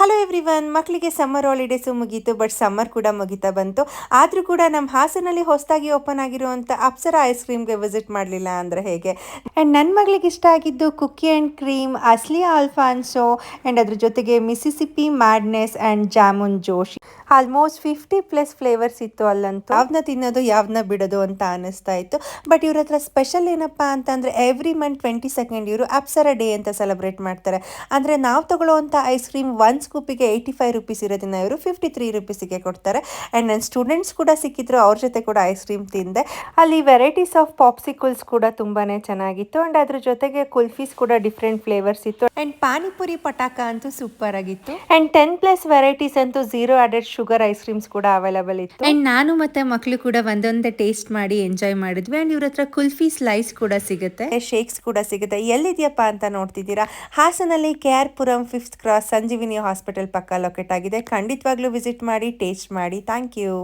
Hello everyone, ಮಕ್ಕಳಿಗೆ summer holidays ಮುಗೀತು. But summer ಕೂಡ ಮುಗಿತಾ ಬಂತು. ಆದರೂ ಕೂಡ ನಮ್ಮ ಹಾಸನಲ್ಲಿ ಹೊಸದಾಗಿ ಓಪನ್ ಆಗಿರುವಂಥ ಅಪ್ಸರ ಐಸ್ ಕ್ರೀಮ್ಗೆ ವಿಸಿಟ್ ಮಾಡಲಿಲ್ಲ ಅಂದರೆ ಹೇಗೆ. ಆ್ಯಂಡ್ ನನ್ನ ಮಗಳಿಗೆ ಇಷ್ಟ ಆಗಿದ್ದು ಕುಕ್ಕಿ ಆ್ಯಂಡ್ ಕ್ರೀಮ್, ಅಸ್ಲಿ ಆಲ್ಫಾನ್ಸೋ ಆ್ಯಂಡ್ ಅದ್ರ ಜೊತೆಗೆ Mississippi madness and jamun Josh. Almost 50+ flavours ಇತ್ತು ಅಲ್ಲಂತೂ. ಯಾವ್ದನ್ನ ತಿನ್ನೋದು ಯಾವ್ದನ್ನ ಬಿಡೋದು ಅಂತ ಅನ್ನಿಸ್ತಾ ಇತ್ತು. ಬಟ್ ಇವ್ರ ಹತ್ರ ಸ್ಪೆಷಲ್ ಏನಪ್ಪ ಅಂತಂದರೆ ಎವ್ರಿ ಮಂತ್ 22nd ಇವರು ಅಪ್ಸರ ಡೇ ಅಂತ ಸೆಲೆಬ್ರೇಟ್ ಮಾಡ್ತಾರೆ. ಅಂದರೆ ನಾವು ತಗೊಳ್ಳೋವಂಥ ಐಸ್ ಕ್ರೀಮ್ 1 ಸ್ಕೂಪಿಗೆ 85 ರುಪೀಸ್ ಇರೋದನ್ನ ಇವರು 53 ರುಪೀಸಿಗೆ ಕೊಡ್ತಾರೆ. ಆ್ಯಂಡ್ ನನ್ನ ಸ್ಟೂಡೆಂಟ್ಸ್ ಕೂಡ ಸಿಕ್ಕಿದ್ರು, ಅವ್ರ ಜೊತೆ ಕೂಡ ಐಸ್ ಕ್ರೀಮ್ ತಿಂದೆ. ಅಲ್ಲಿ ವೆರೈಟೀಸ್ ಆಫ್ ಪಾಪ್ಸಿಕಲ್ಸ್ ಕೂಡ ತುಂಬಾ ಚೆನ್ನಾಗಿತ್ತು. ಆ್ಯಂಡ್ ಅದ್ರ ಜೊತೆಗೆ ಕುಲ್ಫೀಸ್ ಕೂಡ ಡಿಫ್ರೆಂಟ್ ಫ್ಲೇವರ್ಸ್ ಇತ್ತು. ಆ್ಯಂಡ್ ಪಾನಿಪುರಿ ಪಟಾಕ ಅಂತೂ ಸೂಪರ್ ಆಗಿತ್ತು. ಆ್ಯಂಡ್ 10+ ವೆರೈಟೀಸ್ ಅಂತೂ zero added sugar ice creams ಕೂಡ ಅವೈಲಬಲ್ ಇತ್ತು. ಆ್ಯಂಡ್ ನಾನು ಮತ್ತು ಮಕ್ಕಳು ಕೂಡ ಒಂದೊಂದೇ ಟೇಸ್ಟ್ ಮಾಡಿ ಎಂಜಾಯ್ ಮಾಡಿದ್ವಿ. ಆ್ಯಂಡ್ ಇವ್ರ ಹತ್ರ ಕುಲ್ಫಿ ಸ್ಲೈಸ್ ಕೂಡ ಸಿಗುತ್ತೆ, ಶೇಕ್ಸ್ ಕೂಡ ಸಿಗುತ್ತೆ. ಎಲ್ಲಿದೆಯಪ್ಪ ಅಂತ ನೋಡ್ತಿದ್ದೀರಾ, ಹಾಸನಲ್ಲಿ KR Puram 5th cross Sanjeevini hospital ಪಕ್ಕ ಲೊಕೇಟ್ ಆಗಿದೆ. ಖಂಡಿತವಾಗ್ಲೂ ವಿಸಿಟ್ ಮಾಡಿ, ಟೇಸ್ಟ್ ಮಾಡಿ. Thank you.